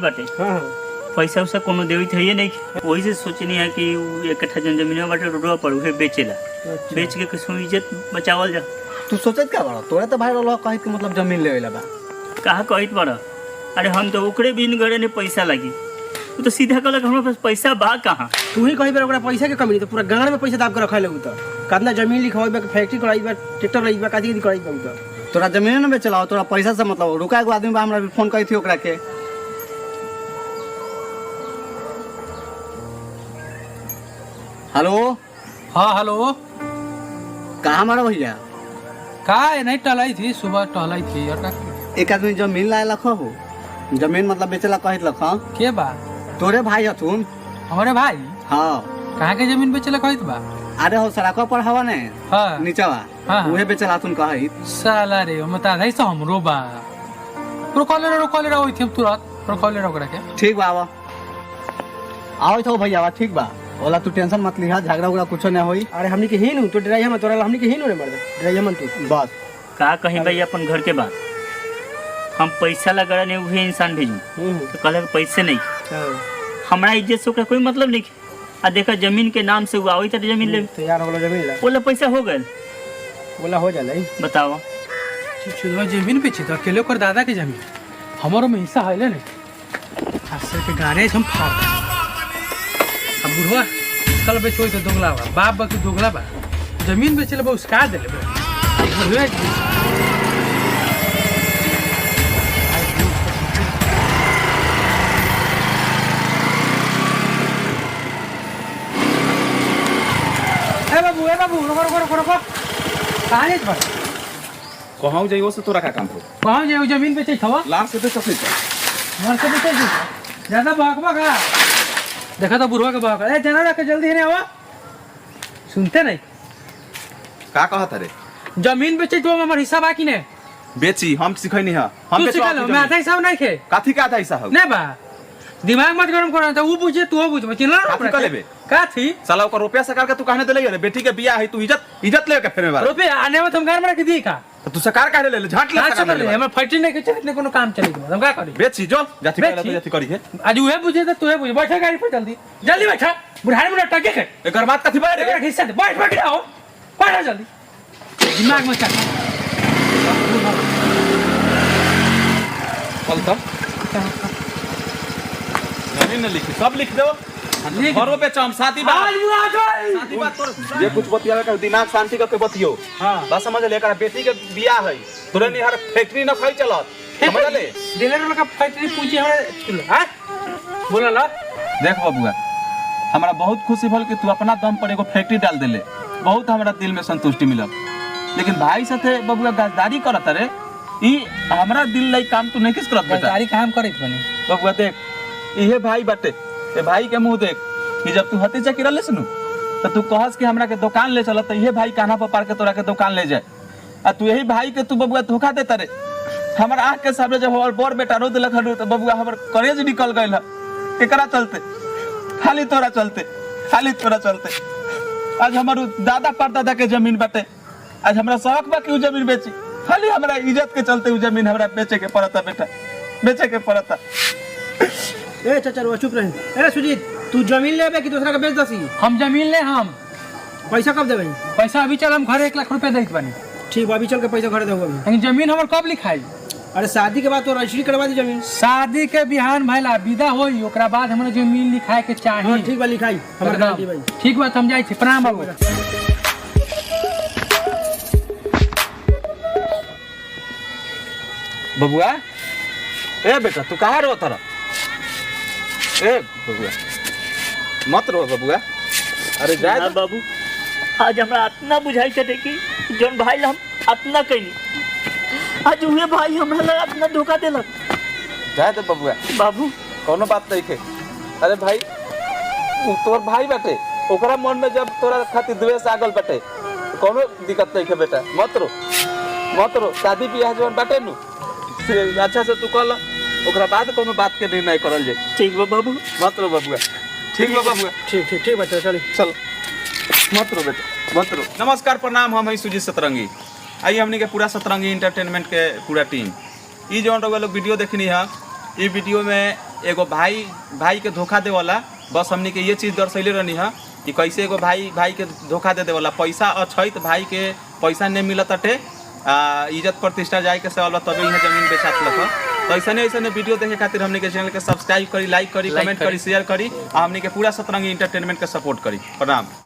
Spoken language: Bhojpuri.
बाटे। हाँ पैसा उसा कोनो देवी थे नहीं, वही से सोचनी है कि एक कट्ठा जमीन बाटे रोडवा पर उहे बेचेला। अच्छा। बेच के कुछ इज्जत बचावल जा। तू सोचत का बड़ा तोरा तो भाई रहा कहित के मतलब जमीन लेवेला बा। कहा कहित बड़ा, अरे हम तो ओकरे बिन घरे ने पैसा लगी, तू तो सीधा कहलक हमारे पास पैसा बा कहाँ। तू ही कहीं पर ओकरा पैसा के कमी नहीं तो पूरा गांव में पैसा दाब के रखे लगू तो कितना जमीन लिखवाई बा, फैक्ट्री कराई बा, ट्रैक्टर रही बा, काती कराई बा तो तोरा जमीन में बेचला तोरा पैसा से मतलब रुका एगो आदमी बा हमरा फोन करी थी ओकरा के। हेलो। हाँ हेलो। कहाँ हमारा भैया का नहीं टहलाई थी, सुबह टहलाई थी और का एक आदमी जमीन लाए लख हो, जमीन मतलब बेचला कहित लख के बा? तोरे भाई हथुन। हमारे भाई हाँ। कहाँ के जमीन बेचले कहित बा? अरे हो सड़कों पर हवा ने हाँ नीचवा हाँ। उहे बेचला तुम कहित। साला रे मता नहीं सो हमरो बा। रोकले होई थी तुरंत रोकले रोकरा के। ठीक बा आवा आओ तो भैया ठीक बा। ओला तू टेंशन मत लिहा, झगड़ा उगड़ा कुछ नहीं होई। अरे हमनी के हिन तो ड्राइवर में तोरा हमनी के हिन रे मर्द ड्राइवर में तू बस कहा कहीं भाई अपन घर के बात, हम पैसा लगा नहीं उहे इंसान भेजू तो कहलक पैसे नहीं, हमारा इज्जत से ओकरा कोई मतलब नहीं। आ देखा जमीन के नाम से हुआ तो जमीन ले तैयार हो गलो जमीन ला बोला पैसा हो गए। बोला हो जाला बताओ चुदवा जमीन बेची तो अकेले ओकर दादा के जमीन हमारो में हिस्सा है ने खासर के गाने हम फाड़ अब बुढ़वा कल बेचोई तो दोगला बा, बाप बा के दोगला बा, जमीन बेचले बा उसका देले बा। ए बाबू रुको कहाँ जाइत बा? कहूँ जाइयो से तोरा का काम हो? कहाँ जाइयो जमीन बेचे छवा? लाख से बेच सकते मर के बेचे ज्यादा भागवा का देखा तो बुढ़वा के भाग ए जना रख जल्दी है आवा सुनते नहीं का कहत रे? जमीन बेचे तो हमार हिस्सा बाकी ने बेची हम सिखैनी है हम तू सिखा लो मैं आधा हिसाब नहीं खे काथी का आधा हिस्सा हो नहीं बा दिमाग मत गरम करो तो वो पूछे तू पूछ चिल्ला ना काथी का लेबे? का थी साला ओकर रुपया सरकार के तू कहने देले रे बेटी के बियाह है तू इज्जत ले के फेरे बार रुपए आने में तुम घर में रख दी का तो तू सरकार काहे ले झाट ले का चल रही हम फैक्ट्री नहीं के चलने कोनो काम चली हम का करी बेची जो जाति बेची? पहले तो जाति करी है आज उहे पूछे तो तू पूछ बैठा गाड़ी पर जल्दी जल्दी बैठा बुढ़ाई में टके के एकर बात कथी बारे एक हिस्सा दे बैठ बैठ आओ बैठा जल्दी दिमाग में चल चल तब जमीन लिखी सब लिख दो घरों पे चम शादी बात आज बुआ गई शादी बात तोर जे कुछ बतियावे का दिमाग शांति करके बतियो। हां बस समझ ले एकर बेटी के बियाह है तोरे नि हर फैक्ट्री न खई चलत समझ ले डीलर वाला का फैक्ट्री पूंजी हमारे हां बोला ला देख बबुआ हमरा बहुत खुशी भल कि तू अपना दम पर एगो फैक्ट्री डाल देले, बहुत हमरा दिल में संतुष्टि मिलल। लेकिन भाई साथे बबुआ गद्दारी करत रे ई हमरा दिल लाई काम तू नहीं किस करत बेटा। गद्दारी काम करत बनी बबुआ देख इहे भाई बाटे, ए भाई के मुंह देख कि जब तू हती चकी रहले सुनु तो तू कहस कि हमरा के दुकान ले चलत इहे भाई कान्हा पर पार के तोरा के दुकान ले जाए आ तू यही भाई के तू बबुआ धोखा देता रे। हमर आंख के सामने जब हमर बड़ बेटा रो देलक हनु तो बबुआ हमर करेज निकल गइल। एकरा चलते खाली तोरा चलते आज हमार दादा परदादा के जमीन बाटे, आज हमरा शौक बा कि उ जमीन बेची, खाली हमरा इज्जत के चलते उ जमीन हमरा बेचे के पड़ता बेटा, बेचे के पड़ता। ए चाचा रुआ चुप रही। ए सुजीत तू जमीन लेबे कि दूसरा के बेच दसी? हम जमीन ले हम पैसा कब देबे? पैसा अभी चल हम घर 1 लाख रुपए देत बनी। ठीक अभी चल के पैसा घर देबो अभी। लेकिन जमीन हमर कब लिखाई? अरे शादी के बाद तो रजिस्ट्री करवा दी जमीन। शादी के बिहान भइला विदा होई ओकरा बाद हमरा जमीन लिखाए के चाहिए। हां ठीक बा लिखाई हमर गाड़ी भाई। ठीक बात हम जाई छी। प्रणाम बाबू। बबुआ ए बेटा तू कहाँ रो तर? ए बबुआ मत रो बबुआ, अरे जाए ना बाबू आज हमरा इतना बुझाई चटे कि जौन भाई हम इतना कइनी आज उहे भाई हमरा ला इतना धोखा देलक। जाए दे बबुआ बाबू कोनो बात नहीं के। अरे भाई तोर भाई बाटे ओकरा मन में जब तोरा खातिर द्वेष आगल बाटे कोनो दिक्कत नहीं के बेटा, मत रो शादी ब्याह जवन बाटे नु अच्छा से तू कल ओकरा बाद कोनो बात के निर्णय करल जाए। ठीक बा बाबू मत रो बबुआ, ठीक बा बबुआ, ठीक बच्चा चल चल मत रो बेटा मत रो। नमस्कार प्रणाम, हम है सुजीत सतरंगी। आइए हमने के पूरा सतरंगी इंटरटेनमेंट के पूरा टीम ई जौन लोग वीडियो देखनी है ई वीडियो में एगो भाई के धोखा देवाला बस हमनी के ये चीज़ दर्शैले रहनी है कि कैसे एगो भाई के धोखा दे देवाला पैसा अच्छे तो भाई के पैसा नहीं मिलत अटे इज्जत प्रतिष्ठा जाए के सवाल तबे यहाँ जमीन बेचात लख तो ऐसा वीडियो देखे खातिर हमनी के चैनल के सब्सक्राइब करी, लाइक करी, कमेंट करी, शेयर करी, हमनी के पूरा सतरंगी इंटरटेनमेंट के सपोर्ट करी। प्रणाम।